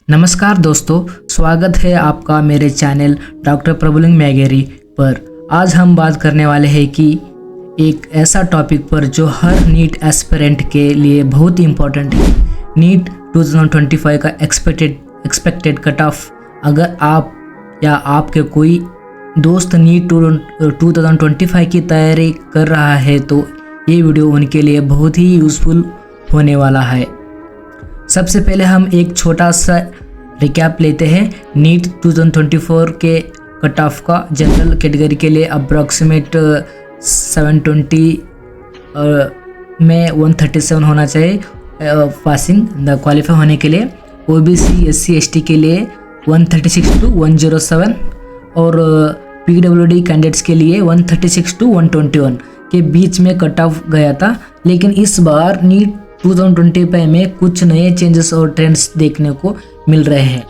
नमस्कार दोस्तों, स्वागत है आपका मेरे चैनल डॉक्टर प्रभुलिंग मैगेरी पर। आज हम बात करने वाले हैं कि एक ऐसा टॉपिक पर जो हर नीट एस्पिरेंट के लिए बहुत ही इम्पोर्टेंट है। नीट 2025 का एक्सपेक्टेड कट ऑफ। अगर आप या आपके कोई दोस्त नीट 2025 की तैयारी कर रहा है तो ये वीडियो उनके लिए बहुत ही यूज़फुल होने वाला है। सबसे पहले हम एक छोटा सा रिकैप लेते हैं नीट 2024 के कट ऑफ का। जनरल कैटेगरी के लिए अप्रॉक्सीमेट 720 में 137 होना चाहिए पासिंग क्वालिफाई होने के लिए। ओबीसी एससी एसटी के लिए 136 to 107 और पीडब्ल्यूडी कैंडिडेट्स के लिए 136 to 121 के बीच में कट ऑफ गया था। लेकिन इस बार नीट 2025 में कुछ नए चेंजेस और ट्रेंड्स देखने को मिल रहे हैं।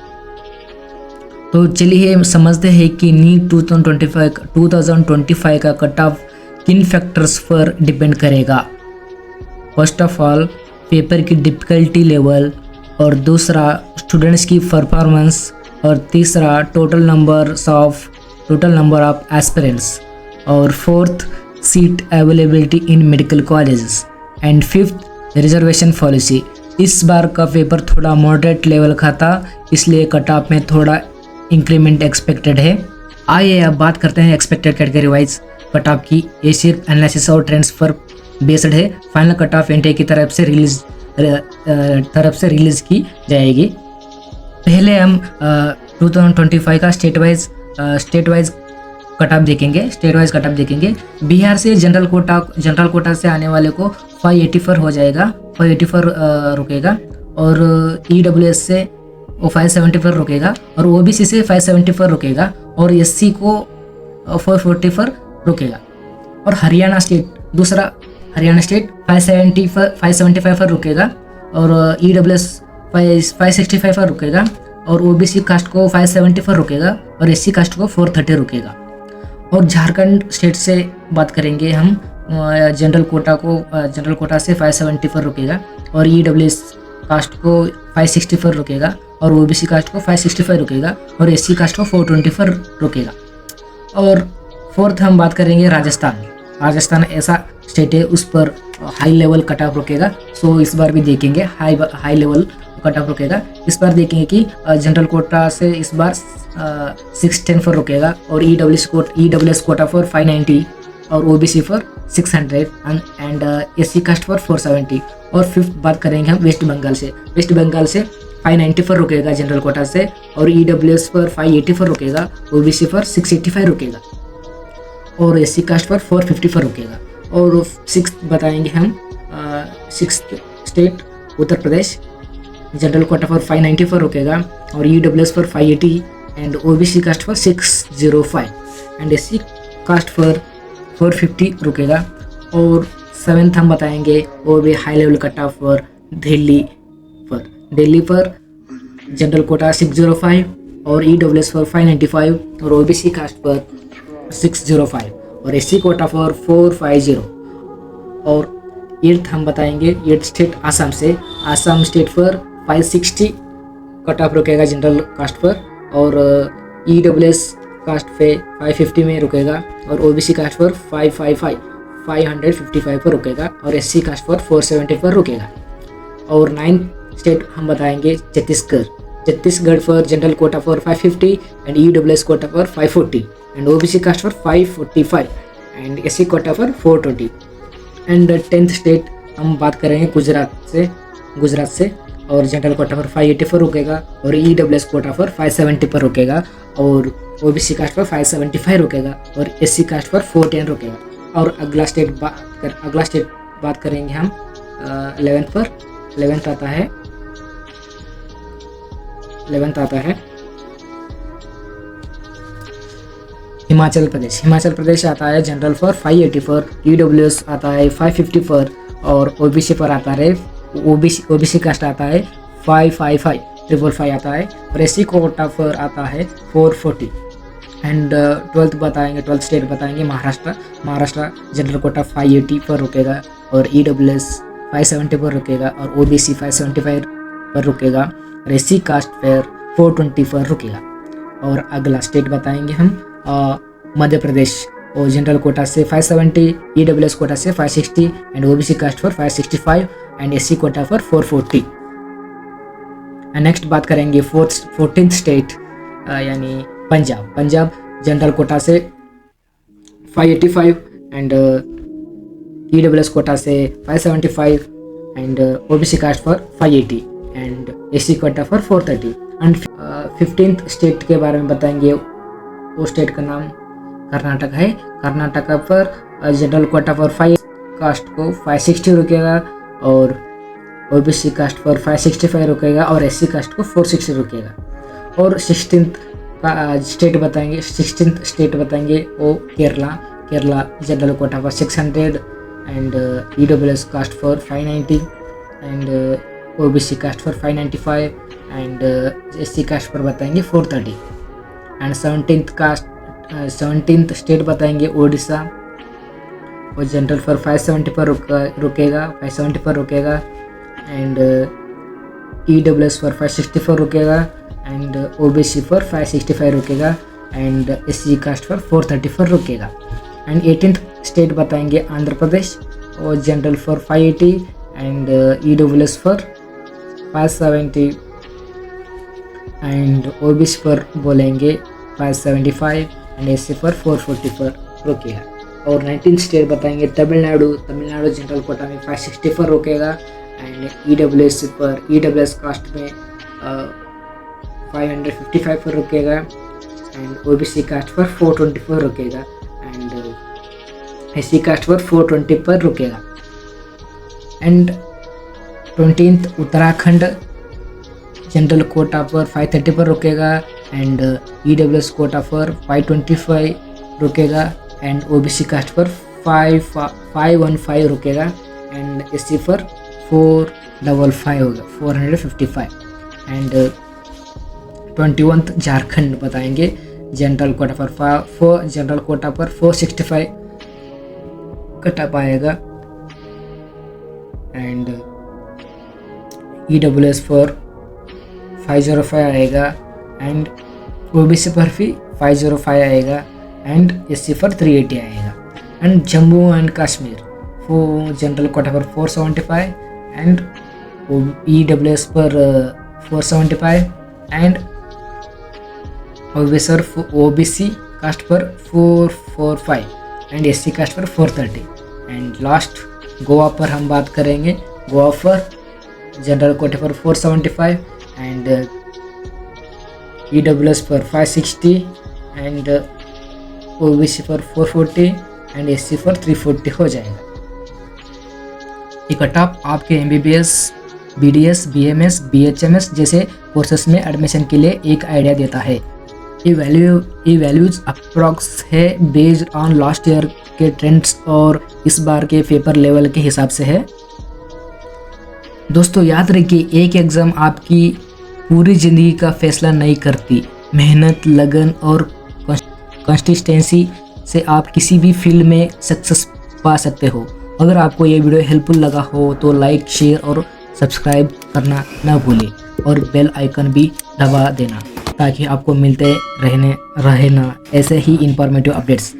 तो चलिए समझते हैं कि नीट 2025 का कट ऑफ किन फैक्टर्स पर डिपेंड करेगा। फर्स्ट ऑफ ऑल पेपर की डिफ़िकल्टी लेवल, और दूसरा स्टूडेंट्स की परफॉर्मेंस, और तीसरा टोटल नंबर ऑफ एस्पिरेंट्स, और fourth seat availability in medical colleges, and fifth reservation policy. इस बार का पेपर थोड़ा मॉडरेट लेवल का था, इसलिए कट ऑफ में थोड़ा इंक्रीमेंट एक्सपेक्टेड है। आइए अब बात करते हैं expected category wise cut off की। ये सिर्फ एनालिसिस और ट्रेंड्स पर बेस्ड है। फाइनल कट ऑफ एनटीए की तरफ से रिलीज की जाएगी। पहले हम 2025 का स्टेट वाइज कट ऑफ देखेंगे। बिहार से जनरल कोटा से आने वाले को 584 हो जाएगा, 584 रुकेगा, और ईडब्ल्यूएस से वो 574 रुकेगा, और ओबीसी से 574 रुकेगा, और एससी को 444 रुकेगा। और हरियाणा स्टेट 575 पर रुकेगा, और ईडब्ल्यूएस 565 पर रुकेगा, और ओबीसी कास्ट को 574 रुकेगा, और एससी कास्ट को 430 रुकेगा। और झारखंड स्टेट से बात करेंगे हम। जनरल कोटा से 574 रुकेगा, और ईडब्ल्यूएस कास्ट को 564 रुकेगा, और ओबीसी कास्ट को 565 रुकेगा, और एससी कास्ट को 424 रुकेगा। और फोर्थ हम बात करेंगे राजस्थान ऐसा स्टेट है, उस पर हाई लेवल कट ऑफ रुकेगा। सो इस बार भी देखेंगे हाई लेवल कट ऑफ रुकेगा। इस बार देखेंगे कि जनरल कोटा से इस बार 610 पर रुकेगा, और ईडब्ल्यूएस कोटा फॉर 590, और OBC for 600, and SC caste for 470। और फिफ्थ बात करेंगे हम वेस्ट बंगाल से 590 पर रुकेगा जनरल कोटा से, और ईडब्ल्यूएस पर 584 रुकेगा, ओबीसी पर 685 रुकेगा, और एससी कास्ट पर 454 रुकेगा। और सिक्स बताएंगे हम six state Uttar Pradesh. General quota पर 594 रुकेगा, और ईडब्ल्यूएस पर 580, एंड ओबीसी कास्ट पर 605, एंड एससी कास्ट पर 450 रुकेगा। और सेवेंथ हम बताएंगे वो भी हाई लेवल कट ऑफ पर दिल्ली पर जनरल कोटा 605, और ईडब्ल्यूएस पर 595, और ओबीसी कास्ट पर 605, और एससी कोटा पर 450। और एट्थ हम बताएंगे एट्थ स्टेट आसाम स्टेट पर 560 कट ऑफ रुकेगा जनरल कास्ट पर, और ईडब्ल्यूएस कास्ट पे 550 में रुकेगा, और ओबीसी कास्ट पर 555 पर रुकेगा, और एससी कास्ट पर 470 पर रुकेगा। और नाइन्थ स्टेट हम बताएंगे छत्तीसगढ़ पर जनरल कोटा पर 550, एंड ईडब्ल्यूएस कोटा पर 540, एंड ओबीसी कास्ट पर 545, एंड एससी कोटा पर 420। एंड 10th स्टेट हम बात करेंगे गुजरात से, और जनरल कोटा पर 584 रुकेगा, और ईडब्ल्यूएस कोटा पर 570 पर रुकेगा, और ओबीसी कास्ट पर 575 रुकेगा, और एससी कास्ट पर 410 रुकेगा। और अगला स्टेट बात करेंगे हम 11th आता है हिमाचल प्रदेश आता है जनरल पर 584, ईडब्ल्यूएस आता है 554, और ओबीसी पर आता है ओबीसी कास्ट आता है 555 आता है, और एससी कोटा पर आता है 440। एंड 12th स्टेट बताएंगे महाराष्ट्र जनरल कोटा 580 पर रुकेगा, और ईडब्ल्यूएस 570 पर रुकेगा, और ओबीसी 575 पर रुकेगा, और SC कास्ट फेयर 424 रुकेगा। और अगला स्टेट बताएंगे हम मध्य प्रदेश, और जनरल कोटा से 570, EWS कोटा से 560 and OBC caste for 565 and SC quota for 440। And next बात करेंगे 14th स्टेट यानी पंजाब। पंजाब जनरल कोटा से 585 एंड EWS कोटा से 575 and OBC caste for 580 and SC quota for 430। And 15th state के बारे में बताएंगे। वो स्टेट का नाम कर्नाटक है। कर्नाटका पर जनरल कोटा फॉर 5 कास्ट को 560 रुकेगा और OBC कास्ट फॉर 565 रुकेगा और SC कास्ट को 460 रुकेगा। और 16th स्टेट बताएंगे वो Kerala general quota for 600 and EWS caste for 590 and OBC caste for 595 and SC caste पर बताएंगे 430। एंड 17th स्टेट बताएंगे ओडिशा, और जनरल फॉर 570 पर रुकेगा एंड EWS फॉर 564 रुकेगा एंड OBC फॉर 565 रुकेगा एंड SC कास्ट फॉर 434 रुकेगा। एंड 18th स्टेट बताएंगे आंध्र प्रदेश, और general for 580 and EWS for 570 and OBC पर बोलेंगे 575 एंड SC फॉर 444 रुकेगा। और 19th स्टेट बताएंगे तमिलनाडु जनरल कोटा में 564 रुकेगा एंड EWS कास्ट में 555 पर रुकेगा एंड OBC कास्ट पर 424 रुकेगा एंड SC कास्ट पर 420 पर रुकेगा। And 20th Uttarakhand general quota पर 530 पर रुकेगा एंड EWS कोटा पर 525 रुकेगा एंड OBC कास्ट पर 515 रुकेगा एंड SC पर 455 होगा 455। एंड 21th झारखंड बताएंगे जनरल कोटा पर 465 कटा पाएगा एंड EWS पर 505 आएगा एंड OBC पर भी 505 आएगा एंड SC पर 380 आएगा। And Jammu and Kashmir general quota पर 475 एंड EWS पर 475 एंड OBC कास्ट पर 445 एंड SC कास्ट पर 430। एंड लास्ट गोवा पर हम बात करेंगे। गोवा पर जनरल कोटे पर 475 एंड EWS पर 560 एंड OBC पर 440 एंड SC पर 340 हो जाएगा। ये कटऑफ आपके MBBS, BDS, BMS, BHMS जैसे कोर्सेस में एडमिशन के लिए एक आइडिया देता है। ये वैल्यूज अप्रॉक्स है बेस्ड ऑन लास्ट ईयर के ट्रेंड्स और इस बार के पेपर लेवल के हिसाब से है। दोस्तों याद रखिए, एक एग्ज़ाम आपकी पूरी ज़िंदगी का फैसला नहीं करती। मेहनत, लगन और कंसिस्टेंसी से आप किसी भी फील्ड में सक्सेस पा सकते हो। अगर आपको ये वीडियो हेल्पफुल लगा हो तो लाइक, शेयर और सब्सक्राइब करना ना भूलें और बेल आइकन भी दबा देना ताकि आपको मिलते रहना ऐसे ही इंफॉर्मेटिव अपडेट्स।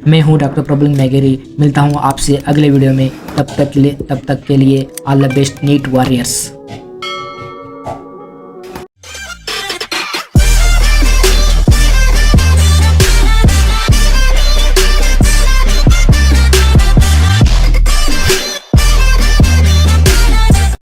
मैं हूँ डॉक्टर प्रबल मैगेरी, मिलता हूँ आपसे अगले वीडियो में। तब तक के लिए all the best NEET warriors.